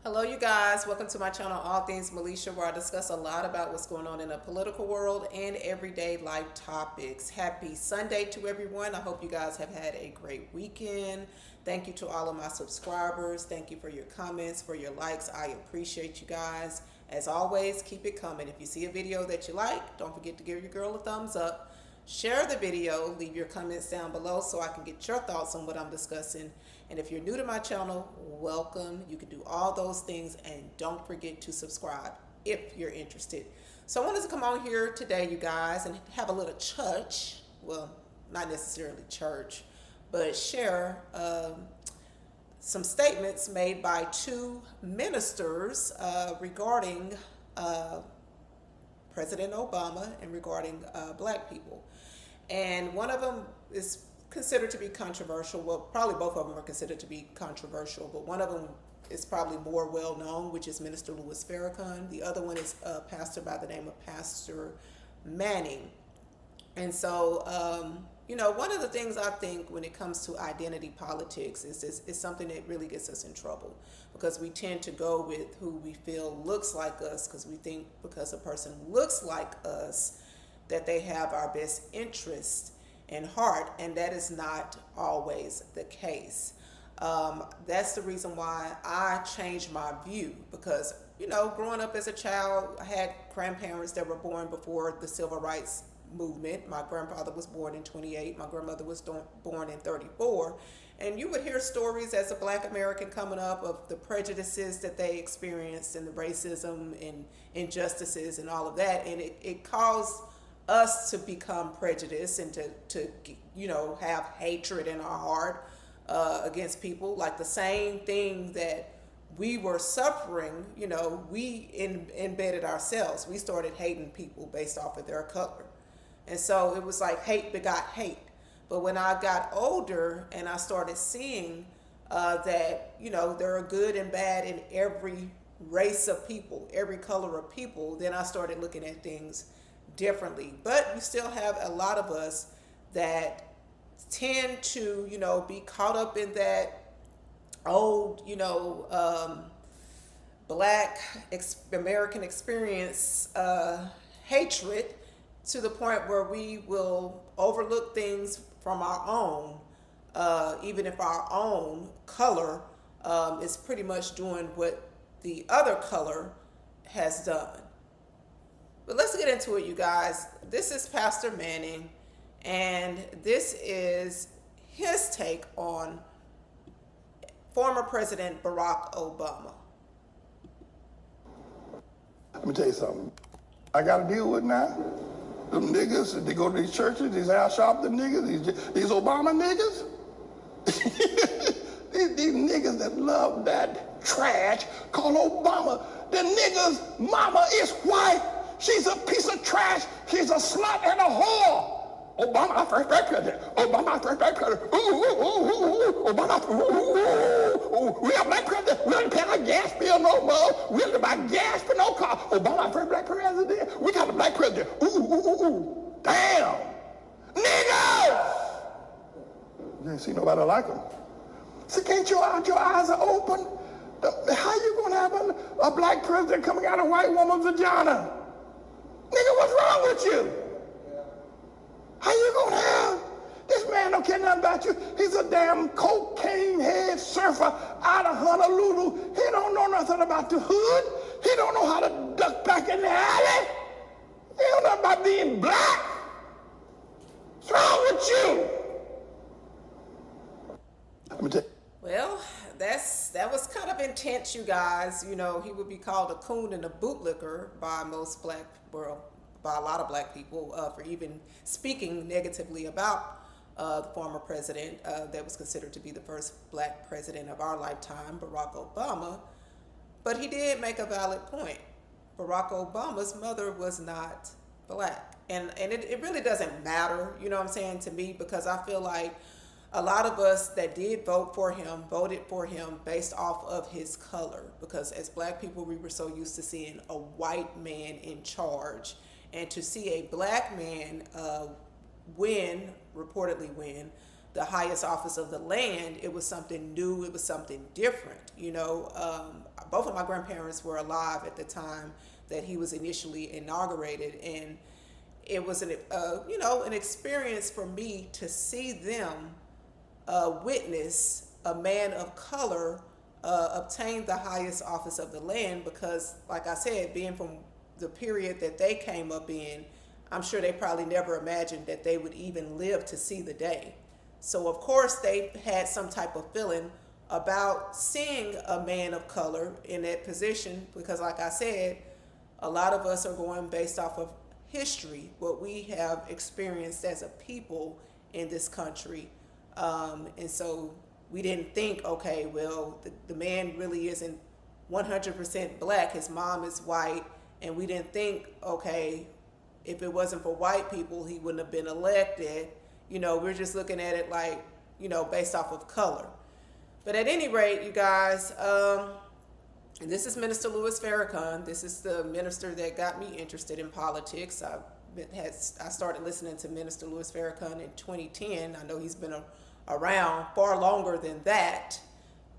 Hello, you guys. Welcome to my channel, All Things Militia, where I discuss a lot about what's going on in the political world and everyday life topics. Happy Sunday to everyone. I hope you guys have had a great weekend. Thank you to all of my subscribers. Thank you for your comments, for your likes. I appreciate you guys. As always, keep it coming. If you see a video that you like, don't forget to give your girl a thumbs up. Share the video, leave your comments down below so I can get your thoughts on what I'm discussing. And if you're new to my channel, welcome. You can do all those things, and don't forget to subscribe if you're interested. So I wanted to come on here today, you guys, and have a little church. Well, not necessarily church, but share some statements made by two ministers regarding President Obama and regarding black people. And one of them is considered to be controversial. Well, probably both of them are considered to be controversial, but one of them is probably more well known, which is Minister Farrakhan. The other one is a pastor by the name of Pastor Manning. And so, one of the things I think when it comes to identity politics is something that really gets us in trouble, because we tend to go with who we feel looks like us, because we think because a person looks like us that they have our best interest in heart, and that is not always the case. That's the reason why I changed my view, because growing up as a child, I had grandparents that were born before the civil rights movement. My grandfather was born in 28. My grandmother was born in 34. And you would hear stories as a black American coming up of the prejudices that they experienced and the racism and injustices and all of that. And it caused us to become prejudiced and to have hatred in our heart against people. Like the same thing that we were suffering, we embedded ourselves. We started hating people based off of their color. And so it was like hate begot hate. But when I got older and I started seeing that, there are good and bad in every race of people, every color of people, then I started looking at things differently. But you still have a lot of us that tend to, be caught up in that old, black American experience hatred, to the point where we will overlook things from our own, even if our own color is pretty much doing what the other color has done. But let's get into it, you guys. This is Pastor Manning, and this is his take on former President Barack Obama. Let me tell you something. I got to deal with now. Them niggas, they go to these churches, these house shopping niggas, these Obama niggas. these niggas that love that trash called Obama. The nigga's mama is white. She's a piece of trash. She's a slut and a whore. Obama, our first black president. Obama, our first black president. Obama, we are black president. We don't pay our gas bill no more. We don't buy gas for no car. Obama, our first black president. We got a black president. Damn. Niggas! You ain't see nobody like them. So can't your eyes are open? How you gonna have a black president coming out of a white woman's vagina? Nigga, what's wrong with you? How you gonna have? This man don't care nothing about you. He's a damn cocaine head surfer out of Honolulu. He don't know nothing about the hood. He don't know how to duck back in the alley. He don't know about being black. What's wrong with you? Let me tell you. Well, that was kind of intense, you guys. He would be called a coon and a bootlicker by most by a lot of black people for even speaking negatively about the former president that was considered to be the first black president of our lifetime, Barack Obama. But he did make a valid point. Barack Obama's mother was not black. And it really doesn't matter, to me, because I feel like a lot of us that did vote for him voted for him based off of his color, because as black people, we were so used to seeing a white man in charge, and to see a black man reportedly win the highest office of the land, it was something new, it was something different. Both of my grandparents were alive at the time that he was initially inaugurated, and it was an experience for me to see them witness a man of color obtain the highest office of the land, because, like I said, being from the period that they came up in, I'm sure they probably never imagined that they would even live to see the day. So of course they had some type of feeling about seeing a man of color in that position, because like I said, a lot of us are going based off of history, what we have experienced as a people in this country. And so we didn't think, okay, well, the man really isn't 100% black. His mom is white. And we didn't think, okay, if it wasn't for white people, he wouldn't have been elected. We're just looking at it like, based off of color. But at any rate, you guys, this is Minister Louis Farrakhan. This is the minister that got me interested in politics. I started listening to Minister Louis Farrakhan in 2010. I know he's been around far longer than that,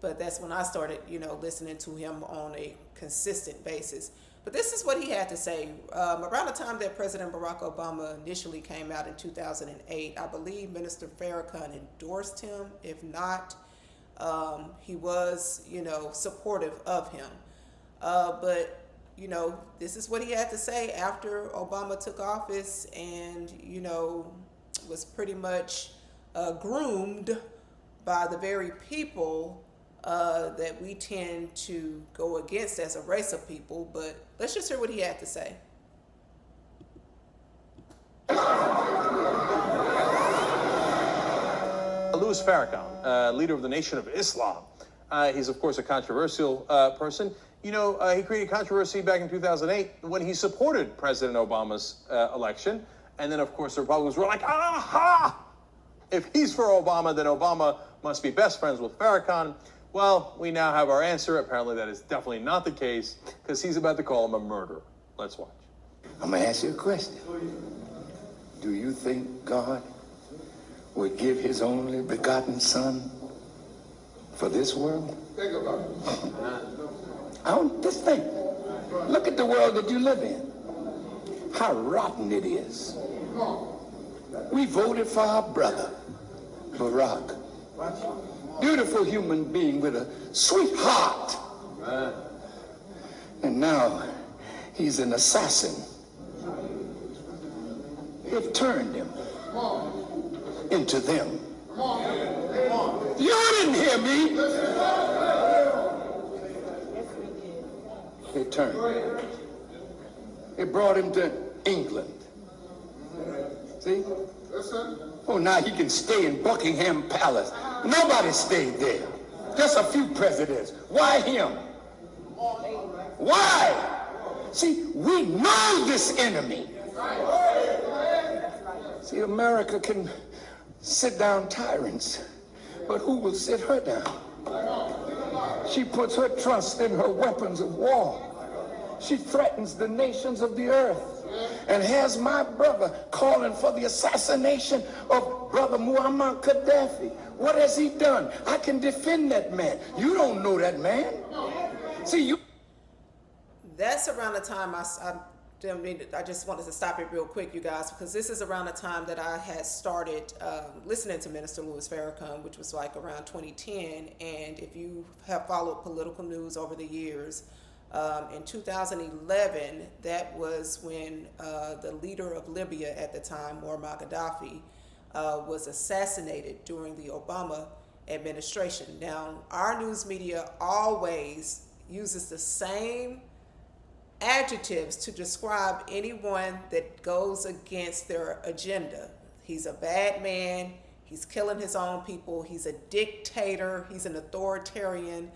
but that's when I started, listening to him on a consistent basis. But this is what he had to say. Around the time that President Barack Obama initially came out in 2008, I believe Minister Farrakhan endorsed him. If not, he was, supportive of him. But, this is what he had to say after Obama took office and, was pretty much groomed by the very people that we tend to go against as a race of people. But let's just hear what he had to say. Louis Farrakhan, leader of the Nation of Islam. He's, of course, a controversial person. He created controversy back in 2008 when he supported President Obama's election. And then, of course, the Republicans were like, aha! If he's for Obama, then Obama must be best friends with Farrakhan. Well, we now have our answer. Apparently that is definitely not the case, because he's about to call him a murderer. Let's watch. I'm going to ask you a question. Do you think God would give his only begotten son for this world? Think about it. Just think. Look at the world that you live in. How rotten it is. We voted for our brother, Barak. Beautiful human being with a sweet heart. And now he's an assassin. They've turned him into them. You didn't hear me. They turned him. They brought him to England. See? Oh, now he can stay in Buckingham Palace. Nobody stayed there. Just a few presidents. Why him? Why? See, we know this enemy. See, America can sit down tyrants, but who will sit her down? She puts her trust in her weapons of war. She threatens the nations of the earth, and has my brother calling for the assassination of Brother Muammar Gaddafi. What has he done? I can defend that man. You don't know that man. See, you. That's around the time I just wanted to stop it real quick, you guys, because this is around the time that I had started listening to Minister Louis Farrakhan, which was like around 2010. And if you have followed political news over the years, in 2011, that was when the leader of Libya at the time, Muammar Gaddafi, was assassinated during the Obama administration. Now, our news media always uses the same adjectives to describe anyone that goes against their agenda. He's a bad man. He's killing his own people. He's a dictator. He's an authoritarian.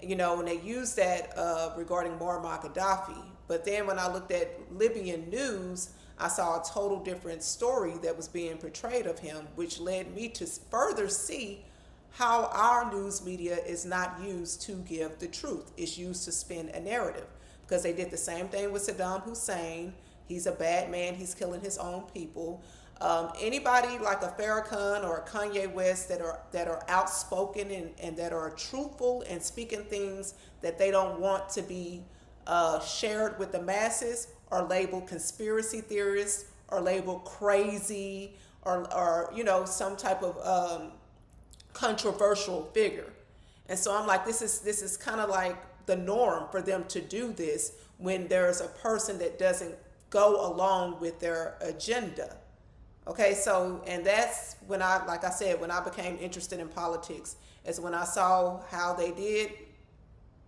And they use that regarding Muammar Gaddafi. But then when I looked at Libyan news, I saw a total different story that was being portrayed of him, which led me to further see how our news media is not used to give the truth. It's used to spin a narrative, because they did the same thing with Saddam Hussein. He's a bad man. He's killing his own people. Anybody like a Farrakhan or a Kanye West that are outspoken and that are truthful and speaking things that they don't want to be shared with the masses are labeled conspiracy theorists, or labeled crazy, or some type of controversial figure. And so I'm like, this is kind of like the norm for them to do this when there's a person that doesn't go along with their agenda. Okay, so, and that's when like I said, when I became interested in politics, is when I saw how they did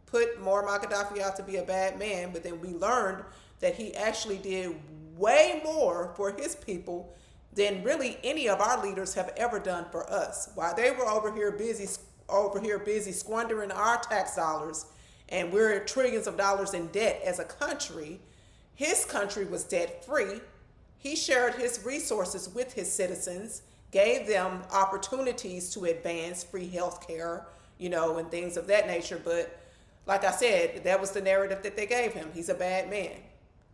put Muammar Gaddafi out to be a bad man, but then we learned that he actually did way more for his people than really any of our leaders have ever done for us. While they were over here busy squandering our tax dollars, and we're trillions of dollars in debt as a country, his country was debt free. He shared his resources with his citizens, gave them opportunities to advance free health care, and things of that nature. But like I said, that was the narrative that they gave him. He's a bad man.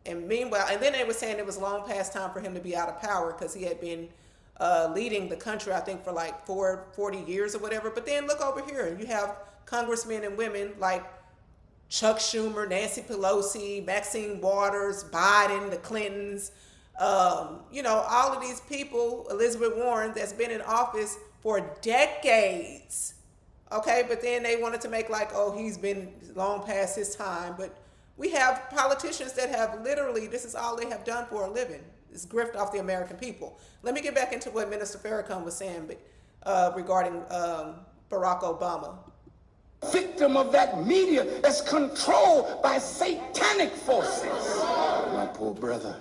And meanwhile, and then they were saying it was long past time for him to be out of power because he had been leading the country, I think, for like 40 years or whatever. But then look over here, and you have congressmen and women like Chuck Schumer, Nancy Pelosi, Maxine Waters, Biden, the Clintons, all of these people, Elizabeth Warren, that's been in office for decades. Okay, but then they wanted to make like, oh, he's been long past his time. But we have politicians that have literally, this is all they have done for a living, is grift off the American people. Let me get back into what Minister Farrakhan was saying regarding Barack Obama. Victim of that media that's controlled by satanic forces. My poor brother.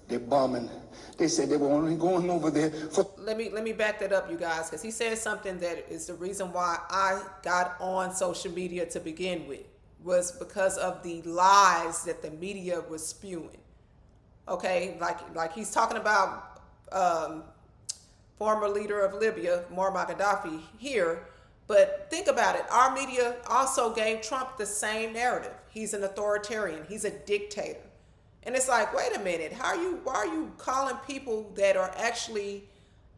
They're bombing. They said they were only going over there for... Let me back that up, you guys, because he said something that is the reason why I got on social media to begin with, was because of the lies that the media was spewing. Okay, like he's talking about former leader of Libya, Muammar Gaddafi here, but think about it. Our media also gave Trump the same narrative. He's an authoritarian. He's a dictator. And it's like, wait a minute, why are you calling people that are actually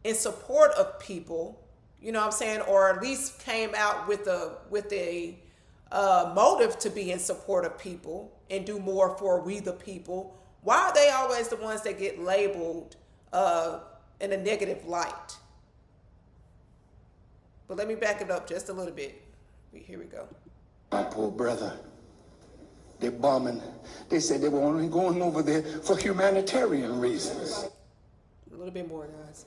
in support of people, you know what I'm saying, or at least came out with a motive to be in support of people and do more for we the people? Why are they always the ones that get labeled in a negative light? But let me back it up just a little bit. Here we go. My poor brother. They're bombing. They said they were only going over there for humanitarian reasons. A little bit more, guys.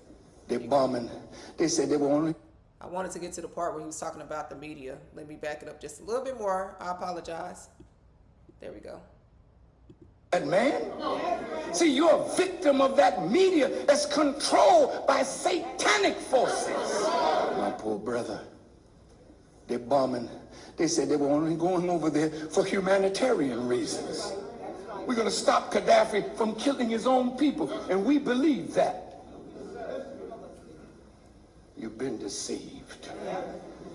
They're bombing. They said they were only... I wanted to get to the part where he was talking about the media. Let me back it up just a little bit more. I apologize. There we go. That man? See, you're a victim of that media that's controlled by satanic forces. My poor brother. They're bombing. They said they were only going over there for humanitarian reasons. We're going to stop Gaddafi from killing his own people, and we believe that. You've been deceived.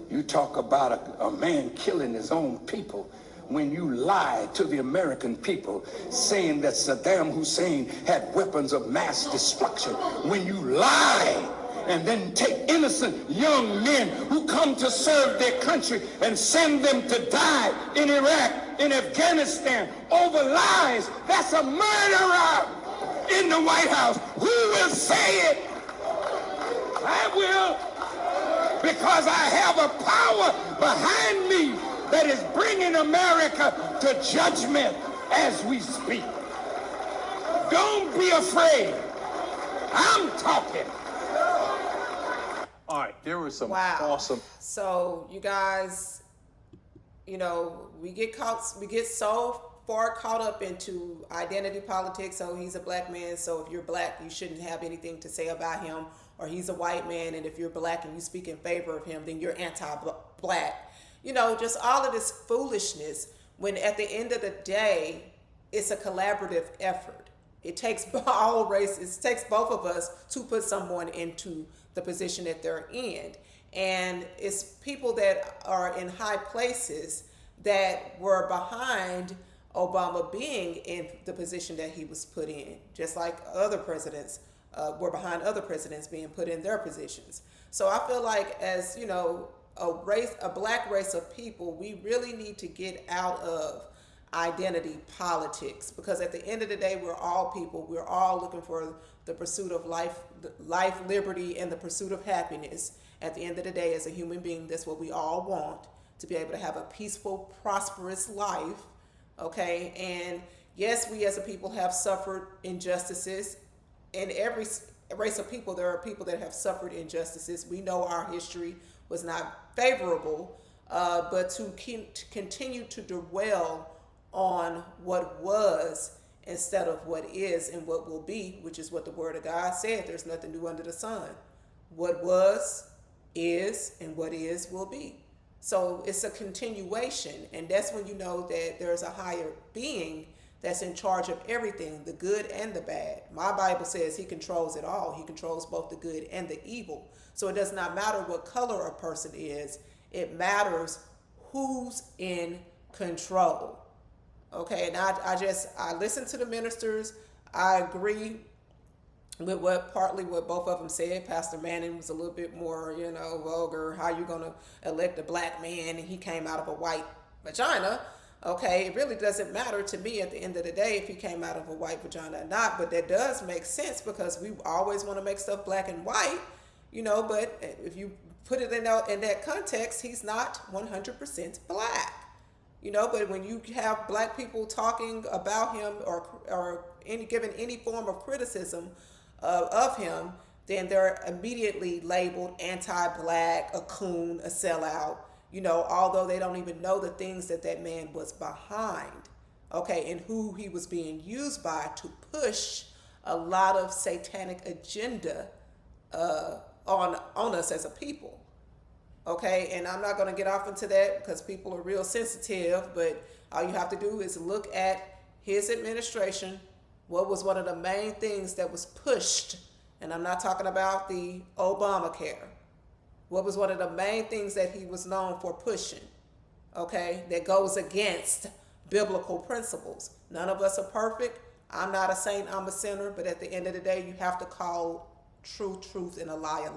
You talk about a man killing his own people when you lie to the American people saying that Saddam Hussein had weapons of mass destruction. When you lie and then take innocent young men who come to serve their country and send them to die in Iraq, in Afghanistan, over lies. That's a murderer in the White House. Who will say it? I will, because I have a power behind me that is bringing America to judgment as we speak. Don't be afraid. I'm talking. All right, there was some Wow. awesome. So you guys, we get so far caught up into identity politics. So he's a black man, so if you're black, you shouldn't have anything to say about him. Or he's a white man, and if you're black and you speak in favor of him, then you're anti-black. Just all of this foolishness, when at the end of the day, it's a collaborative effort. It takes all races, it takes both of us to put someone into the position that they're in. And it's people that are in high places that were behind Obama being in the position that he was put in, just like other presidents were behind other presidents being put in their positions. So I feel like, as you know, a black race of people, we really need to get out of identity politics, because at the end of the day, we're all people. We're all looking for the pursuit of life, liberty, and the pursuit of happiness. At the end of the day, as a human being, that's what we all want, to be able to have a peaceful, prosperous life. Okay, and yes, we as a people have suffered injustices. In every race of people, there are people that have suffered injustices. We know our history was not favorable, but to continue to dwell on what was instead of what is and what will be, which is what the Word of God said. There's nothing new under the sun. What was, is, and what is will be. So it's a continuation, and that's when you know that there's a higher being that's in charge of everything, the good and the bad. My Bible says he controls it all. He controls both the good and the evil. So it does not matter what color a person is. It matters who's in control. Okay, and I listen to the ministers. I agree with partly what both of them said. Pastor Manning was a little bit more, vulgar. How you gonna elect a black man and he came out of a white vagina? Okay, it really doesn't matter to me at the end of the day if he came out of a white vagina or not, but that does make sense, because we always want to make stuff black and white, but if you put it in that context, he's not 100% black. But when you have black people talking about him or giving any form of criticism of him, then they're immediately labeled anti-black, a coon, a sellout, although they don't even know the things that man was behind, okay, and who he was being used by to push a lot of satanic agenda on us as a people. Okay, and I'm not going to get off into that because people are real sensitive, but all you have to do is look at his administration. What was one of the main things that was pushed? And I'm not talking about the Obamacare. What was one of the main things that he was known for pushing? Okay, that goes against biblical principles. None of us are perfect. I'm not a saint, I'm a sinner, but at the end of the day, you have to call truth and a lie.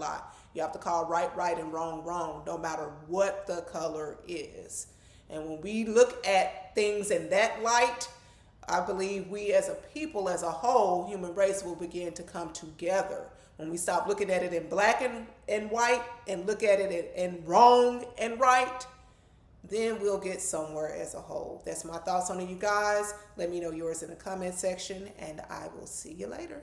You have to call right and wrong, no matter what the color is. And when we look at things in that light, I believe we as a people, as a whole, human race will begin to come together. When we stop looking at it in black and white and look at it in wrong and right, then we'll get somewhere as a whole. That's my thoughts on it, you guys. Let me know yours in the comment section, and I will see you later.